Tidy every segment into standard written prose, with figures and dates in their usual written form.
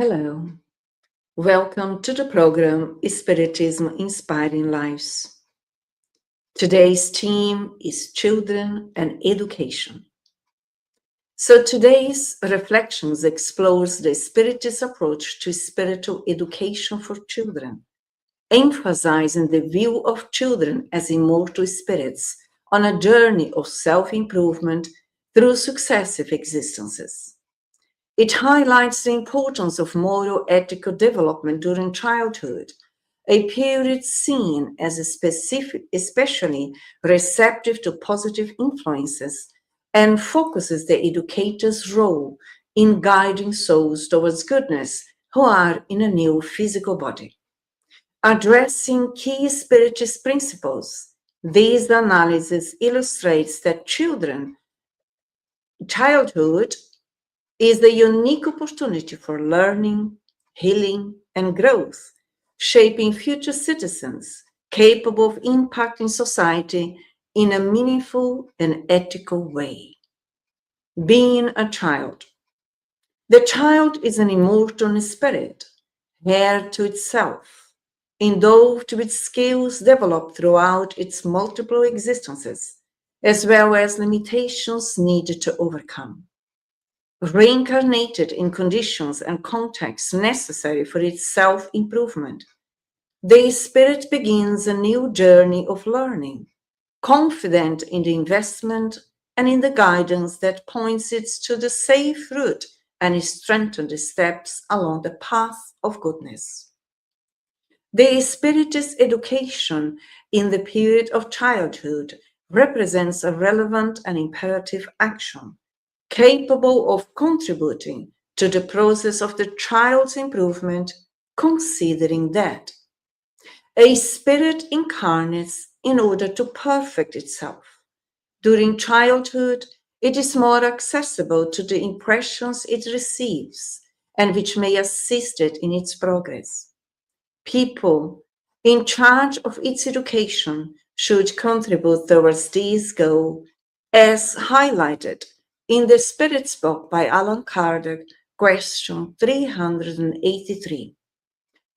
Hello, welcome to the program Spiritism Inspiring Lives. Today's theme is children and education. So today's reflections explores the Spiritist approach to spiritual education for children, emphasizing the view of children as immortal spirits on a journey of self-improvement through successive existences. It highlights the importance of moral ethical development during childhood, a period seen as especially receptive to positive influences, and focuses the educator's role in guiding souls towards goodness who are in a new physical body. Addressing key Spiritist principles, this analysis illustrates that childhood is the unique opportunity for learning, healing, and growth, shaping future citizens capable of impacting society in a meaningful and ethical way. Being a child. The child is an immortal spirit, heir to itself, endowed with skills developed throughout its multiple existences, as well as limitations needed to overcome. Reincarnated in conditions and contexts necessary for its self-improvement, the spirit begins a new journey of learning, confident in the investment and in the guidance that points it to the safe route and strengthens the steps along the path of goodness. The Spiritist education in the period of childhood represents a relevant and imperative action, capable of contributing to the process of the child's improvement, considering that a spirit incarnates in order to perfect itself. During childhood, it is more accessible to the impressions it receives and which may assist it in its progress. People in charge of its education should contribute towards this goal, as highlighted in the Spirit's book by Allan Kardec, question 383.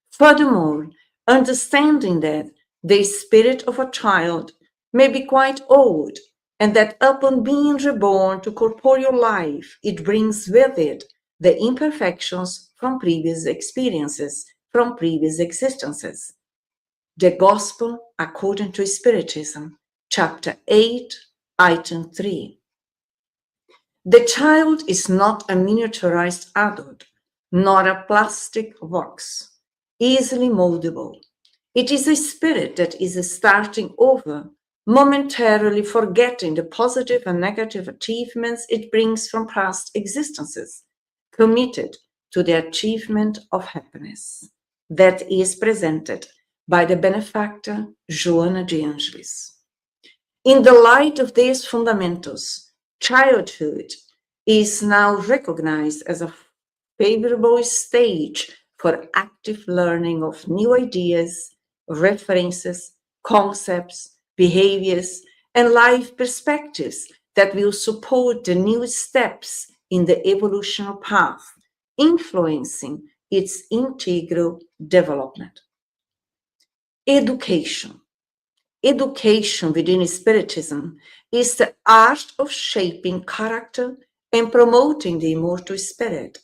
Furthermore, understanding that the spirit of a child may be quite old, and that upon being reborn to corporeal life, it brings with it the imperfections from previous experiences, from previous existences. The Gospel according to Spiritism, chapter 8, item 3. The child is not a miniaturized adult, nor a plastic box, easily moldable. It is a spirit that is starting over, momentarily forgetting the positive and negative achievements it brings from past existences, committed to the achievement of happiness that is presented by the benefactor Joana de Angelis. In the light of these fundamentals, childhood is now recognized as a favorable stage for active learning of new ideas, references, concepts, behaviors, and life perspectives that will support the new steps in the evolutionary path, influencing its integral development. Education. Education within Spiritism is the art of shaping character and promoting the immortal spirit,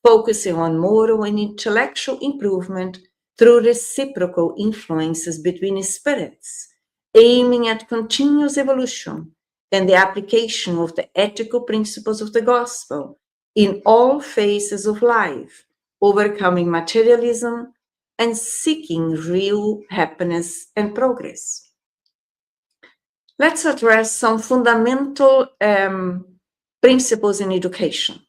focusing on moral and intellectual improvement through reciprocal influences between spirits, aiming at continuous evolution and the application of the ethical principles of the Gospel in all phases of life, overcoming materialism and seeking real happiness and progress. Let's address some fundamental principles in education.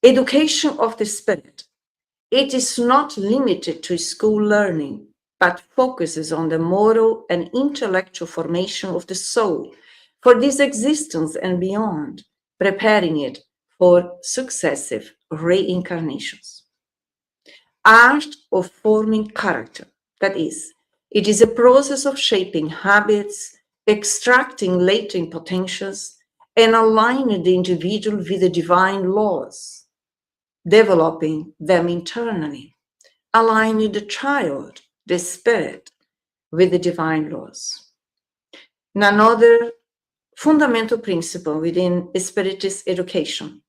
Education of the spirit. It is not limited to school learning, but focuses on the moral and intellectual formation of the soul for this existence and beyond, preparing it for successive reincarnations. Art of forming character, that is, it is a process of shaping habits, extracting latent potentials, and aligning the individual with the divine laws. developing them internally, aligning the child, the spirit, with the divine laws. And another fundamental principle within Spiritist education,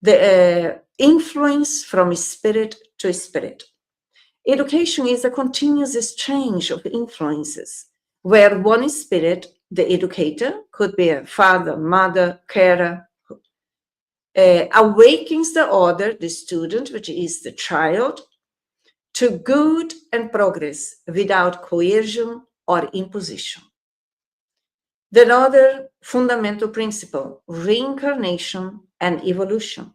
the influence from spirit to spirit. Education is a continuous exchange of influences, where one spirit, the educator, could be a father, mother, carer, awakens the other, the student, which is the child, to good and progress without coercion or imposition. The other fundamental principle, reincarnation and evolution.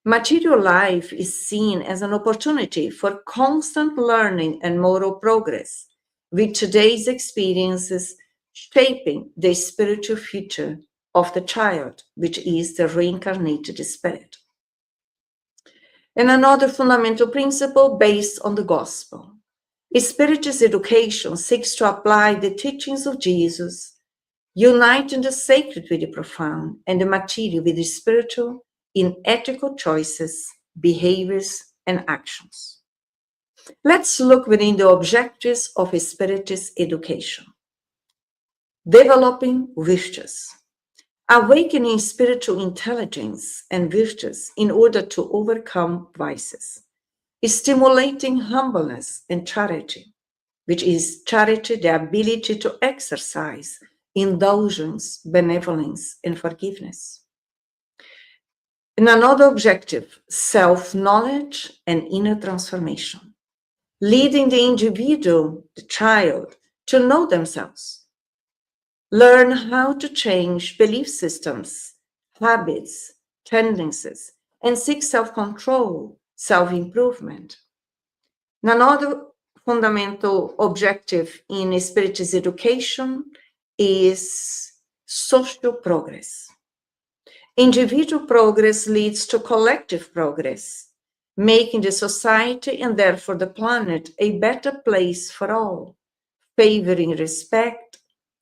Material life is seen as an opportunity for constant learning and moral progress, with today's experiences shaping the spiritual future of the child, which is the reincarnated spirit. And another fundamental principle based on the gospel. Spiritist education seeks to apply the teachings of Jesus, uniting the sacred with the profound and the material with the spiritual in ethical choices, behaviors, and actions. Let's look within the objectives of Spiritist education. Developing virtues. Awakening spiritual intelligence and virtues in order to overcome vices. Stimulating humbleness and charity, which is charity, the ability to exercise indulgence, benevolence, and forgiveness. And another objective, self-knowledge and inner transformation, leading the individual, the child, to know themselves, learn how to change belief systems, habits, tendencies, and seek self-control, self-improvement. And another fundamental objective in Spiritist education is social progress. Individual progress leads to collective progress, making the society and therefore the planet a better place for all, favoring respect,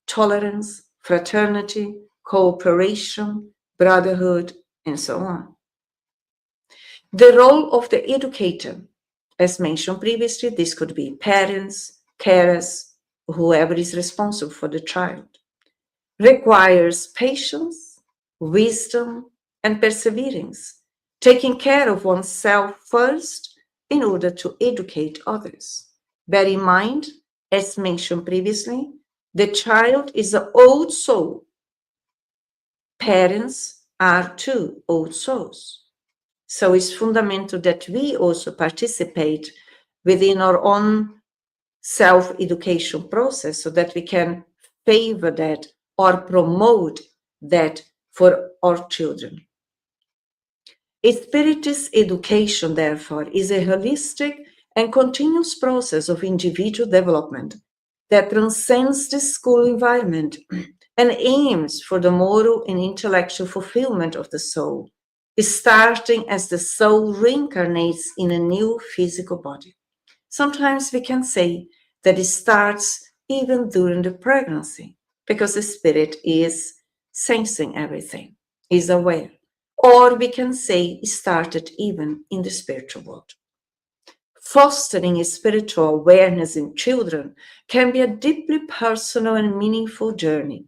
tolerance, fraternity, cooperation, brotherhood, and so on. The role of the educator, as mentioned previously, this could be parents, carers, whoever is responsible for the child, requires patience, wisdom, and perseverance, taking care of oneself first in order to educate others. Bear in mind, as mentioned previously, the child is an old soul. Parents are too old souls. So it's fundamental that we also participate within our own self-education process so that we can favor that or promote that for our children. Spiritist education, therefore, is a holistic and continuous process of individual development that transcends the school environment and aims for the moral and intellectual fulfillment of the soul, starting as the soul reincarnates in a new physical body. Sometimes we can say that it starts even during the pregnancy, because the spirit is sensing everything, is aware. Or we can say it started even in the spiritual world. Fostering a spiritual awareness in children can be a deeply personal and meaningful journey.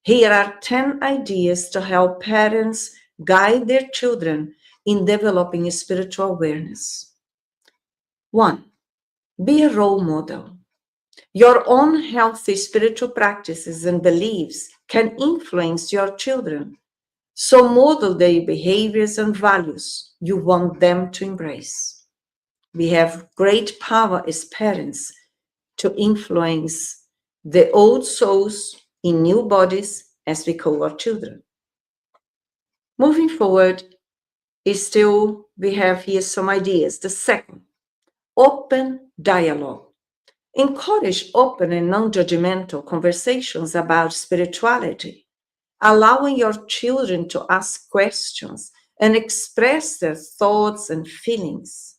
Here are 10 ideas to help parents guide their children in developing a spiritual awareness. 1. Be a role model. Your own healthy spiritual practices and beliefs can influence your children. So model their behaviors and values you want them to embrace. We have great power as parents to influence the old souls in new bodies, as we call our children. Moving forward, we have here some ideas. The second, open dialogue. Encourage open and non-judgmental conversations about spirituality, allowing your children to ask questions and express their thoughts and feelings,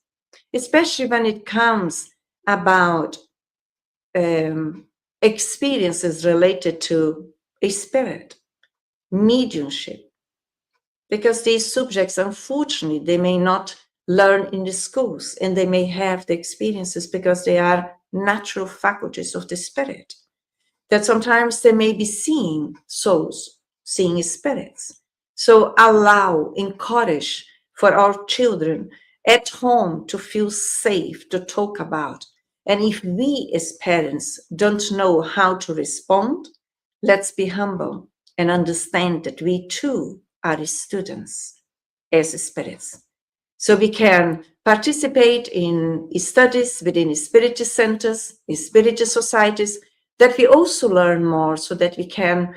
especially when it comes about experiences related to a spirit, mediumship. because these subjects, unfortunately, they may not learn in the schools, and they may have the experiences because they are natural faculties of the spirit. That sometimes they may be seeing souls, seeing spirits. So allow, encourage for our children at home to feel safe to talk about. And if we as parents don't know how to respond, let's be humble and understand that we too are students as spirits. So we can participate in studies within spiritist centers, in spiritist societies, that we also learn more so that we can,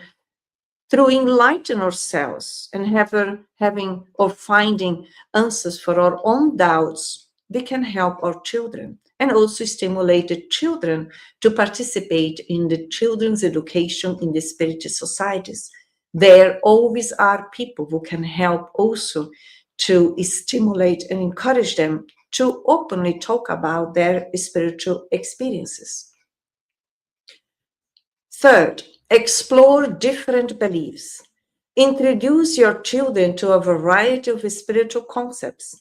through enlighten ourselves and having or finding answers for our own doubts, we can help our children and also stimulate the children to participate in the children's education in the spiritist societies. There always are people who can help also to stimulate and encourage them to openly talk about their spiritual experiences. Third, explore different beliefs. Introduce your children to a variety of spiritual concepts,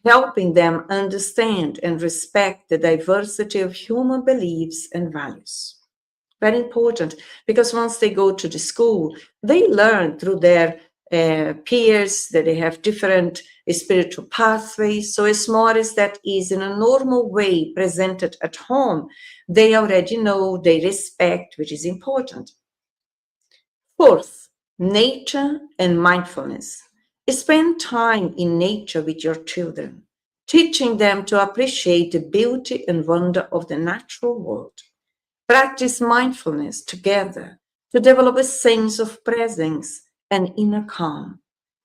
helping them understand and respect the diversity of human beliefs and values. Very important, because once they go to the school, they learn through their peers that they have different spiritual pathways. So as more as that is in a normal way presented at home, they already know, they respect, which is important. Fourth, nature and mindfulness. Spend time in nature with your children, teaching them to appreciate the beauty and wonder of the natural world. Practice mindfulness together to develop a sense of presence and inner calm.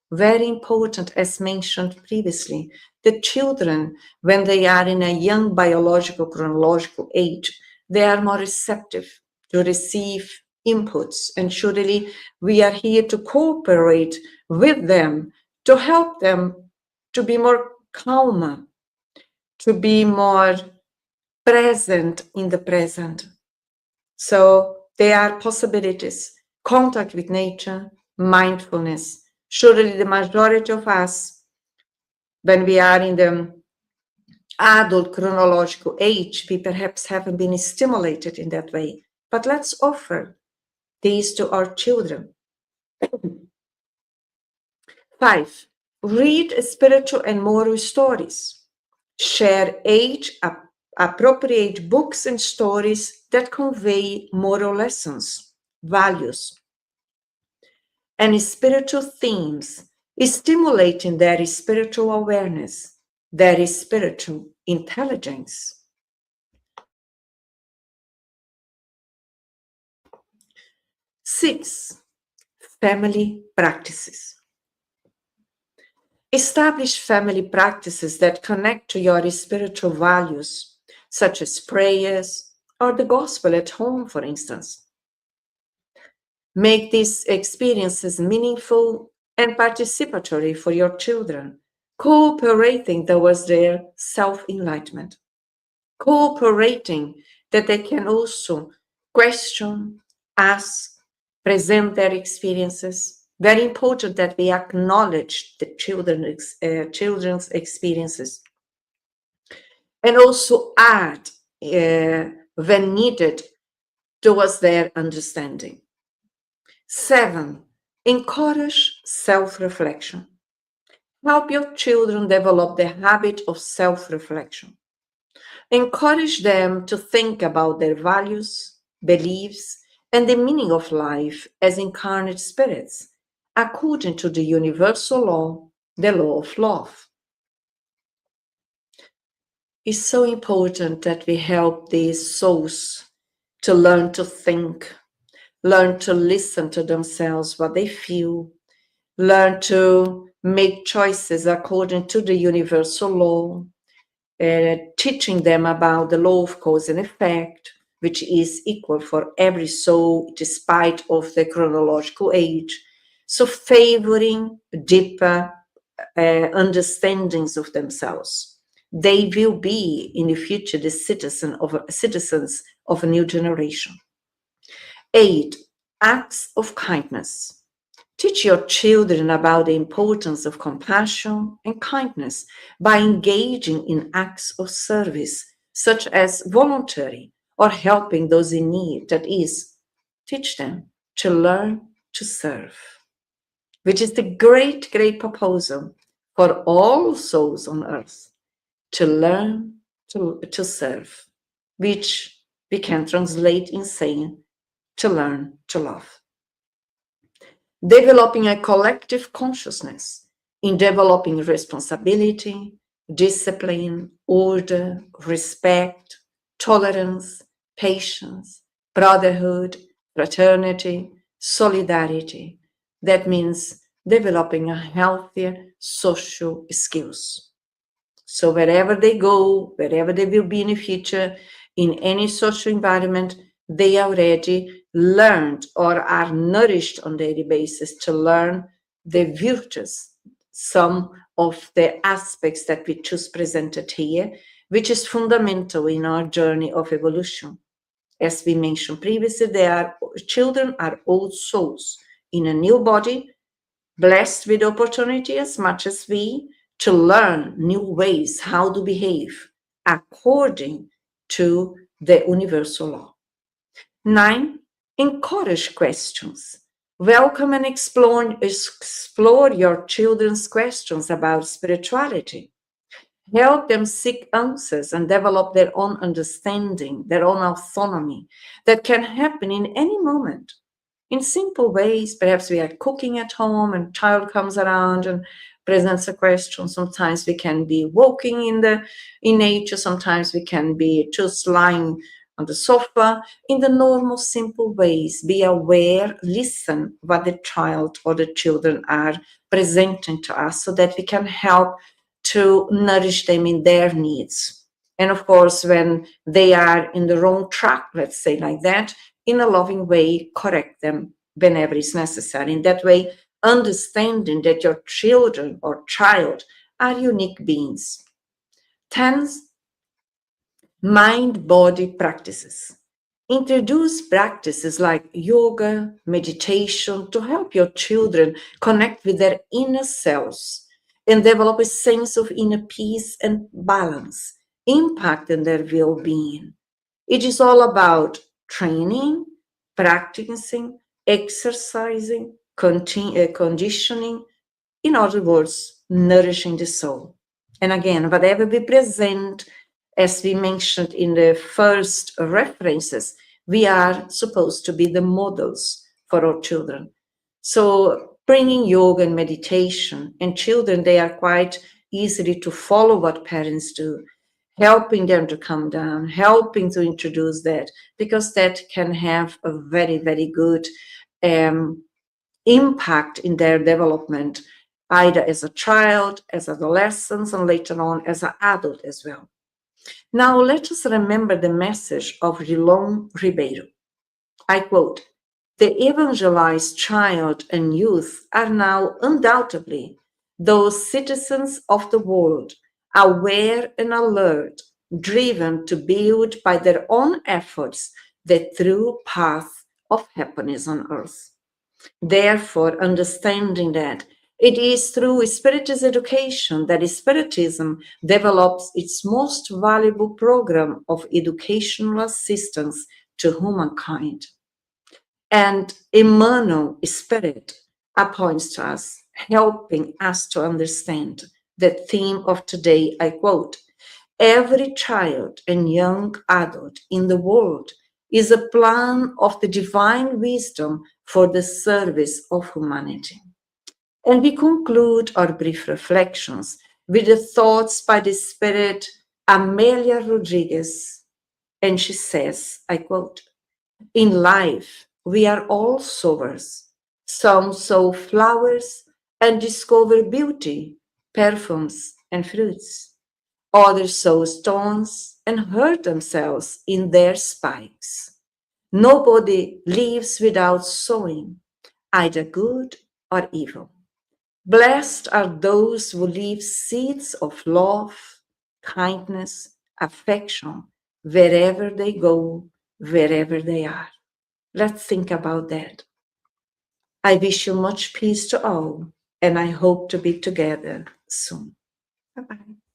Very important, as mentioned previously, the children, when they are in a young biological, chronological age, they are more receptive to receive inputs. And surely we are here to cooperate with them, to help them to be more calmer, to be more present in the present. So there are possibilities: contact with nature, mindfulness. Surely the majority of us, when we are in the adult chronological age, we perhaps haven't been stimulated in that way. But let's offer these to our children. 5, read spiritual and moral stories. Share age-appropriate books and stories that convey moral lessons, values, and spiritual themes, stimulating their spiritual awareness, their spiritual intelligence. 6, family practices. Establish family practices that connect to your spiritual values, such as prayers or the gospel at home, for instance. Make these experiences meaningful and participatory for your children, cooperating towards their self-enlightenment, cooperating that they can also question, ask, present their experiences. Very important that we acknowledge the children's experiences, and also add, when needed, towards their understanding. 7, encourage self-reflection. Help your children develop the habit of self-reflection. Encourage them to think about their values, beliefs, and the meaning of life as incarnate spirits, according to the universal law, the law of love. It's so important that we help these souls to learn to think, learn to listen to themselves, what they feel, learn to make choices according to the universal law, teaching them about the law of cause and effect, which is equal for every soul despite of the chronological age. So favoring deeper understandings of themselves. They will be in the future the citizens of a new generation. 8, acts of kindness. Teach your children about the importance of compassion and kindness by engaging in acts of service, such as volunteering or helping those in need. That is, teach them to learn to serve, which is the great, great proposal for all souls on earth, to learn to serve, which we can translate in saying to learn to love. Developing a collective consciousness in developing responsibility, discipline, order, respect, tolerance, patience, brotherhood, fraternity, solidarity. That means developing a healthier social skills. So wherever they go, wherever they will be in the future, in any social environment, they already learned or are nourished on a daily basis to learn the virtues, some of the aspects that we just presented here, which is fundamental in our journey of evolution. As we mentioned previously, children are old souls in a new body, blessed with opportunity as much as we, to learn new ways how to behave according to the universal law. 9, encourage questions. Welcome and explore your children's questions about spirituality. Help them seek answers and develop their own understanding, their own autonomy that can happen in any moment. In simple ways, perhaps we are cooking at home and child comes around and presents a question. Sometimes we can be walking in nature. Sometimes we can be just lying on the sofa. In the normal, simple ways, be aware, listen what the child or the children are presenting to us so that we can help to nourish them in their needs. And of course, when they are in the wrong track, let's say like that, in a loving way, correct them whenever it's necessary. In that way, understanding that your children or child are unique beings. 10, mind-body practices. Introduce practices like yoga, meditation to help your children connect with their inner selves and develop a sense of inner peace and balance, impacting their well-being. It is all about training, practicing, exercising, conditioning, in other words, nourishing the soul. And again, whatever we present, as we mentioned in the first references, we are supposed to be the models for our children. So bringing yoga and meditation, and children, they are quite easily to follow what parents do, helping them to come down, helping to introduce that, because that can have a very, very good impact in their development, either as a child, as adolescents, and later on as an adult as well. Now, let us remember the message of Rilon Ribeiro. I quote, "The evangelized child and youth are now undoubtedly those citizens of the world, aware and alert, driven to build by their own efforts the true path of happiness on earth. Therefore, understanding that it is through Spiritist education that Spiritism develops its most valuable program of educational assistance to humankind. And Emmanuel Spirit appoints to us, helping us to understand the theme of today. I quote, "Every child and young adult in the world is a plan of the divine wisdom for the service of humanity." And we conclude our brief reflections with the thoughts by the Spirit Amelia Rodriguez. And she says, I quote, "In life, we are all sowers. Some sow flowers and discover beauty, perfumes, and fruits. Others sow stones and hurt themselves in their spikes. Nobody lives without sowing, either good or evil. Blessed are those who leave seeds of love, kindness, affection, wherever they go, wherever they are." Let's think about that. I wish you much peace to all, and I hope to be together soon. Bye-bye.